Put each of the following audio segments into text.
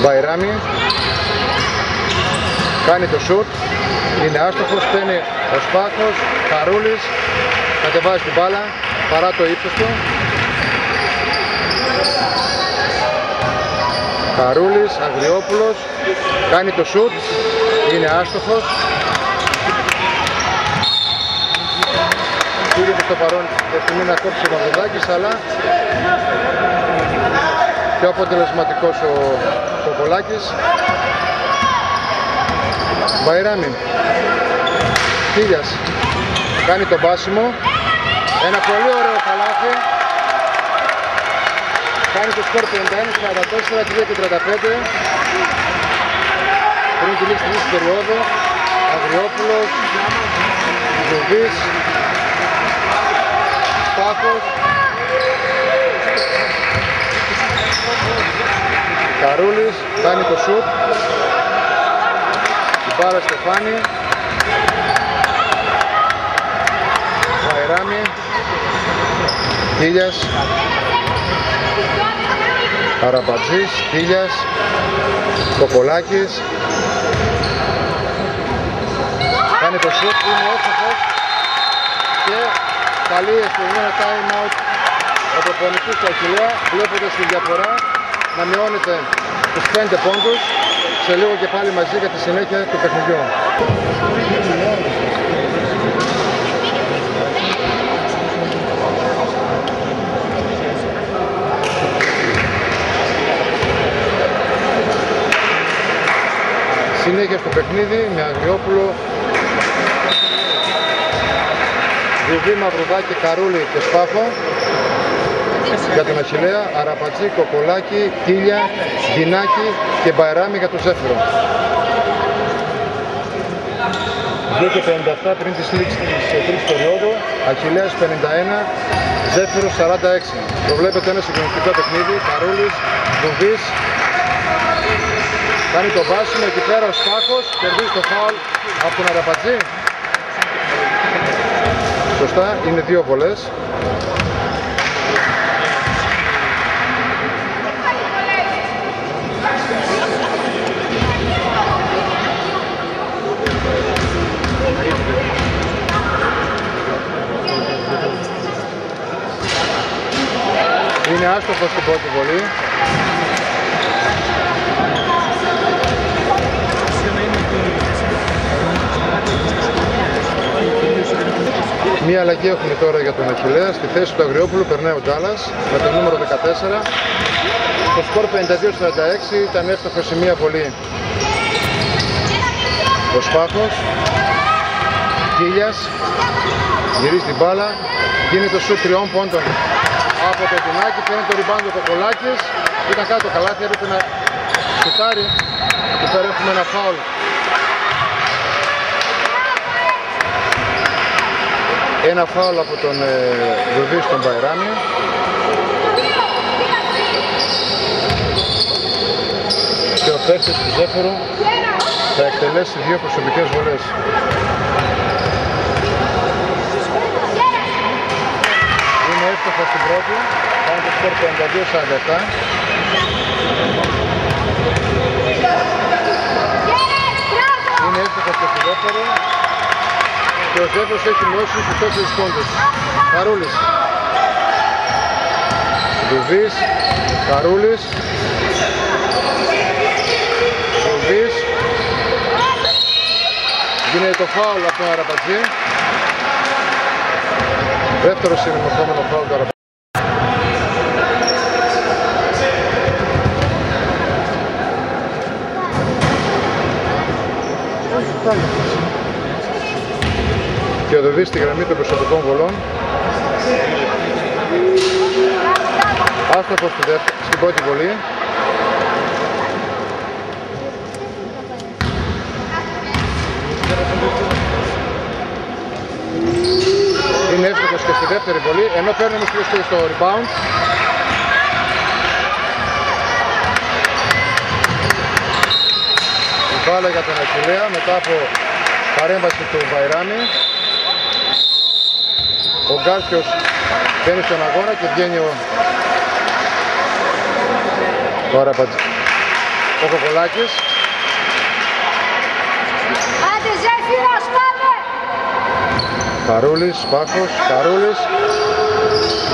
Μπαϊράμι κάνει το σουτ, είναι άστοχος, παίρνει ο Σπάχος, Χαρούλης, κατεβάζει την μπάλα παρά το ύψος του. Χαρούλης, Αγριόπουλος, κάνει το σουτ, είναι άστοχος. Κύριε στο παρόν ευθυμεί να κόψει ο Μαυρουδάκης, αλλά πιο αποτελεσματικός ο Κοκολάκης. Μπαϊράμι, Χίλιας, κάνει το μπάσιμο, ένα πολύ ωραίο καλάθι, κάνει το σκορ 51-44, 3-35, πριν τη λήξη της περίοδου. Αγριόπουλος, Ζουβής, Σπάχος, Καρούλης, κάνει το σουτ, η μπάλα Στεφάνη, Βαϊράμι, Χίλιας, Αραμπατζής, Χίλιας, Κοκολάκης, κάνει το σουτ, είναι εύστοχος και καλεί ένα time out ο προπονητής του Αχιλλέα, βλέποντας τη διαφορά να μειώνεται στους 5 πόντους. Σε λίγο και πάλι μαζί για τη συνέχεια του παιχνιδιού. Συνέχεια στο παιχνίδι με Αγριόπουλο, Ζουβή, Μαυρουδάκη, Καρούλη και Σπάχο. Για τον Αχιλλέα, Αραπατζή, Κοκολάκη, Χίλια, Γκινάκη και Μπαϊράμι για τον Ζέφυρο. 2:57 πριν τη λήξη της τρίτης περίοδου, Αχιλλέας 51, Ζέφυρος 46. Προβλέπεται ένα συγκλονιστικό παιχνίδι, Καρούλης, Ζουβής, κάνει το βάσιμο, εκεί πέρα ο Σπάχος, κερδίζει το φάουλ από τον Αραπατζή. Σωστά, είναι 2 βολές. Είναι άστοχος στην πρώτη βολή. Μία αλλαγή έχουμε τώρα για τον Αχιλλέα. Στη θέση του Αγριόπουλου περνάει ο Ντάλλας με το νούμερο 14. Το σκορ 52-46, ήταν εύστοχος σε μία βολή ο Σπάχος. Χίλιας γυρίζει την μπάλα, γίνεται σουτ 3 πόντων από το Γκινάκη, παίρνει το rebound ο Κοκολάκης, ήταν κάτω το καλάθι, έπρεπε να σουτάρει. Εκεί πέρα έχουμε ένα φάουλ. Ένα φάουλ από τον Ζουβή στον Μπαϊράμι. Και ο παίκτης του Ζέφυρου θα εκτελέσει 2 προσωπικές βολές. Είναι εύστοχα στην πρώτη, κάνει το σκορ 52-47. Είναι εύστοχα και στη δεύτερη. Και ο Ζέφυρος έχει μειώσει στους 4 πόντους. Χαρούλης, Ζουβής, Χαρούλης, Ζουβής. Γίνεται το φάουλ από τον Αραπατζή. Δεύτερο συνεχόμενο φάουλ του Αραπατζή. Και οδηγεί στη γραμμή των προσωπικών βολών. Άστοχος στην πρώτη βολή. Είναι εύστοχος και στη δεύτερη βολή, ενώ παίρνει όμως στο rebound. Η μπάλα για τον Αχιλλέα μετά από παρέμβαση του Βαϊράμι. Ο Γκάρσιος μπαίνει στον αγώνα και βγαίνει ο Αραπατζής. ο Κοκολάκης. Άντε Ζέφυρος, πάμε! Καρούλης, Σπάχος, Καρούλης.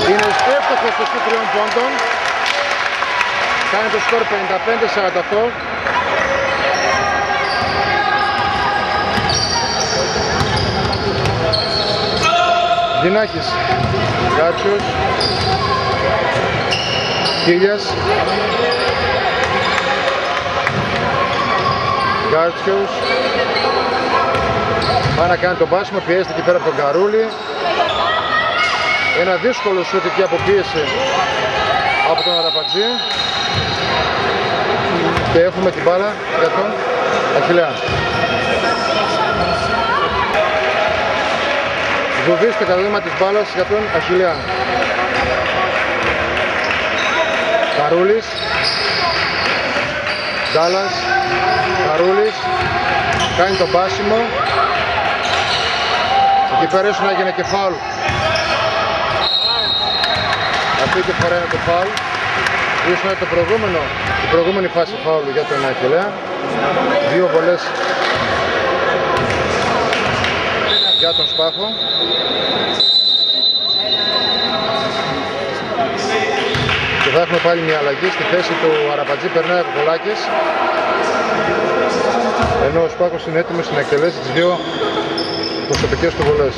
Είναι εύστοχος στο σουτ 3 πόντων. Κάνει το σκορ 55-48. Δινάκης, Γκάτσιος, Κίλιας, Γκάτσιος. Πάει να κάνει τον πάσιμο, πιέζεται εκεί πέρα από τον Καρούλη. Ένα δύσκολο σούτ εκεί από πίεση από τον Αραπατζή. Και έχουμε την μπάλα για τον Αχιλλέα. Δουβής και καταδείμα της μπάλας για τον Αχιλλέα. Καρούλης, Ντάλλας, Καρούλης, κάνει τον πάσιμο. Εκεί πέρα ίσως να έγινε και φάουλ. Αυτή τη φορά είναι το φάουλ. Ίσως να είναι η προηγούμενη φάση φάουλ για τον Αχιλλέα. 2 βολές για τον Σπάχο. Και θα έχουμε πάλι μια αλλαγή. Στη θέση του Αραπατζή περνάει ο Κοκολάκης, ενώ ο Σπάχος είναι έτοιμος να εκτελέσει τις 2 προσωπικές του βολές.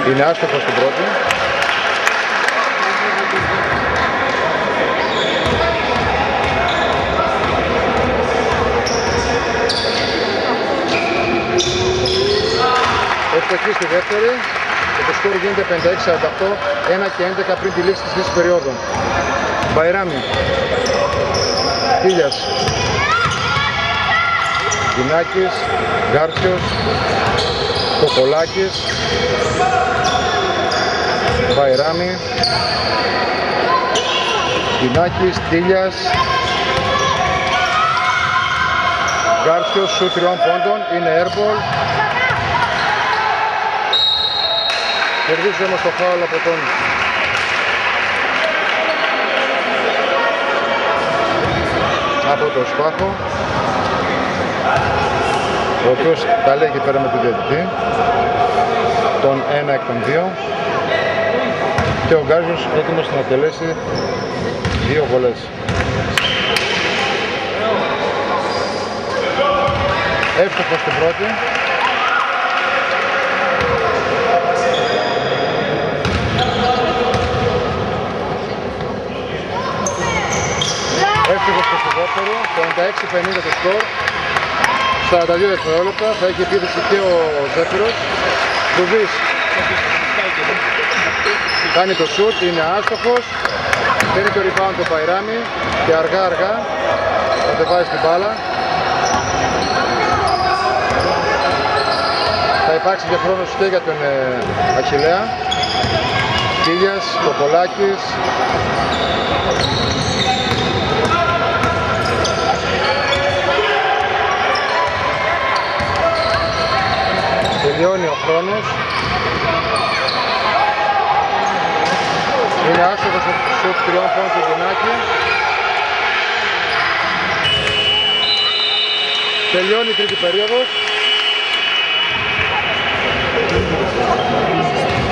Είναι άστοχος στην πρώτη. Ευτυχή στη δεύτερη και το σκορ γίνεται 56-48, 1 και 11 πριν τη λήξη της τρίτης περίοδου. Μπαϊράμι, Κίλιας, Δινάκης, Γκάρσιος, Κοκολάκης, Μπαϊράμι, Δινάκης, Κίλιας, Γκάρσιος, σουτ 3 πόντων, είναι airball. Κερδίζει όμως το φάουλ από τον Σπάχο, ο οποίος τα λέει εκεί πέρα με τον διαιτητή, τον 1 εκ των 2, και ο Γκάζος έτοιμος να τελέσει 2 βολές. Εύστοχος στην πρώτη. Εύστοχος στο δεύτερο, 56-50 το σκορ, 42 δευτερόλεπτα, θα έχει επίθεση και ο Ζέφυρος. Δουβής κάνει το σουτ, είναι άστοχος, παίρνει το rebound το Μπαϊράμι και αργά κατεβάζει την μπάλα. Θα υπάρξει και χρόνος και για τον Αχιλλέα. Κίλιας, Κοκολάκης, τελειώνει ο χρόνος. Είναι άστοχος ο σουτ 3 πόντων του Δινάκη. Τελειώνει η τρίτη περίοδος.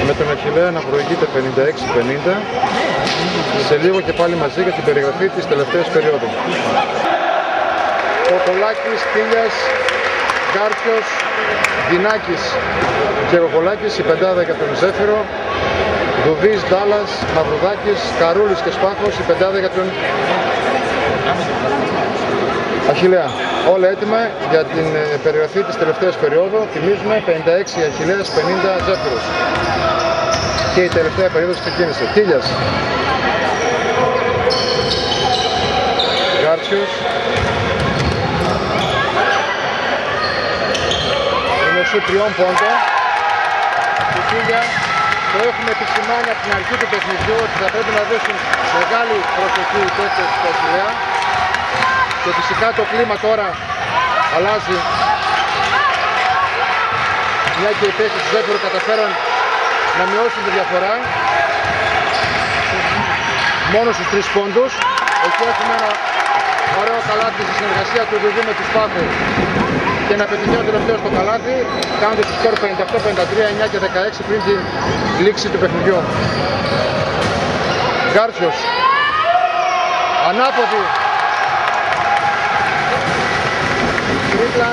Με τον Αχιλλέα να προηγείται 56-50. Σε λίγο και πάλι μαζί για την περιγραφή της τελευταίας περίοδου. Κοκολάκης, Κίλιας, Γκάρσιος, Δινάκης και Κοκολάκης, η πεντάδα για τον Ζέφυρο. Δουβής, Ντάλλας, Μαυρουδάκης, Καρούλης και Σπάχος, η πεντάδα για τον Αχιλλέα. Όλα έτοιμα για την περιγραφή της τελευταίας περίοδου. Θυμίζουμε 56 Αχιλλέας, 50 Ζέφυρος. Και η τελευταία περίοδος ξεκίνησε. Κίλιας, Γκάρσιος, είναι σου 3 πόντων. Η Κίλια το έχουμε επισημάνει από την αρχή του παιχνιδιού ότι θα πρέπει να δώσουν μεγάλη προσοχή οι παίκτες του Αχιλλέα. Και φυσικά το κλίμα τώρα αλλάζει, μια και οι παίκτες του Ζέφυρου καταφέραν να μειώσουν τη διαφορά. μόνο στους 3 πόντους. Εκεί έχουμε ένα ωραίο καλάθι στη συνεργασία του Δουδού με του Σπάκου και να πετυχαίνει ο τελευταίος στο καλάθι, κάνοντας το σκορ 58-53, 9 και 16 πριν τη λήξη του παιχνιδιού. Γκάρτσιος, ανάποδη τρίπλα,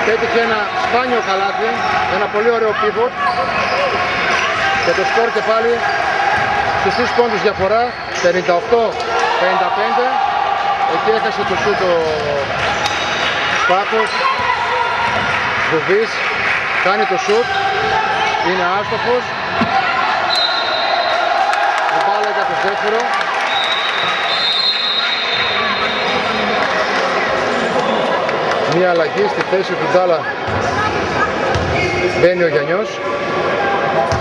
πέτυχε ένα σπάνιο καλάθι, ένα πολύ ωραίο pivot και το σκορ και πάλι στους 3 πόντους διαφορά, 58-55. Εκεί έχασε το σούτ ο Σπάκος. Βουβής κάνει το σούτ, είναι άστοχος. Η μπάλα για το δεύτερο. Μία αλλαγή στη θέση του Ντάλα. Μπαίνει ο Γιαννιός,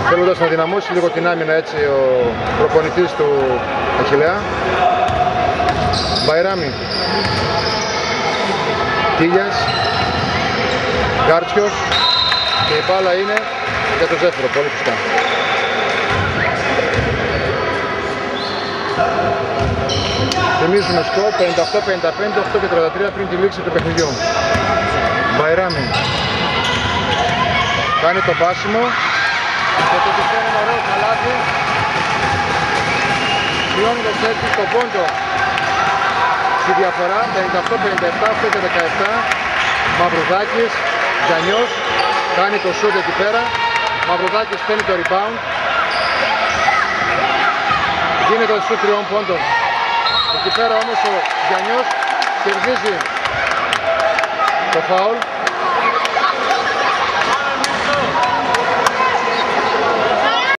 θέλοντας να δυναμώσει λίγο την άμυνα, έτσι ο προπονητής του Αχιλλέα. Μπαϊράμι, Τίλιας, Γκάρτσιος και η μπάλα είναι για το δεύτερο, πολύ σωστά. Θυμίζουμε σκορ 58-55, 8 και 33 πριν τη λήξη του παιχνιδιού. Μπαϊράμι κάνει το πάσιμο και το πιθαίνει ένα ωραίο καλάθι, μειώνοντας έτσι τον πόντο στη διαφορά, 58-57, 8 και 17. Μαυρουδάκης, Γιαννιός κάνει το σούτ εκεί πέρα. Μαυρουδάκης παίρνει το rebound. Γίνεται το σούτ 3 πόντων. Εκεί πέρα όμως ο Γιαννιός κερδίζει το φάουλ.